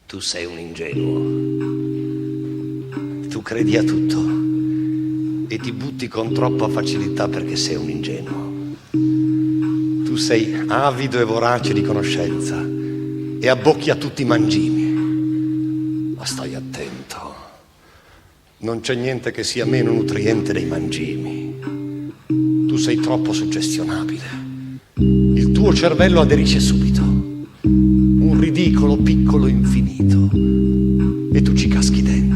Tu sei un ingenuo. Tu credi a tutto e ti butti con troppa facilità perché sei un ingenuo. Tu sei avido e vorace di conoscenza e abbocchi a tutti i mangimi. Ma stai attento. Non c'è niente che sia meno nutriente dei mangimi. Tu sei troppo suggestionabile. Il tuo cervello aderisce subito. Un ridicolo piccolo infinito. E tu ci caschi dentro.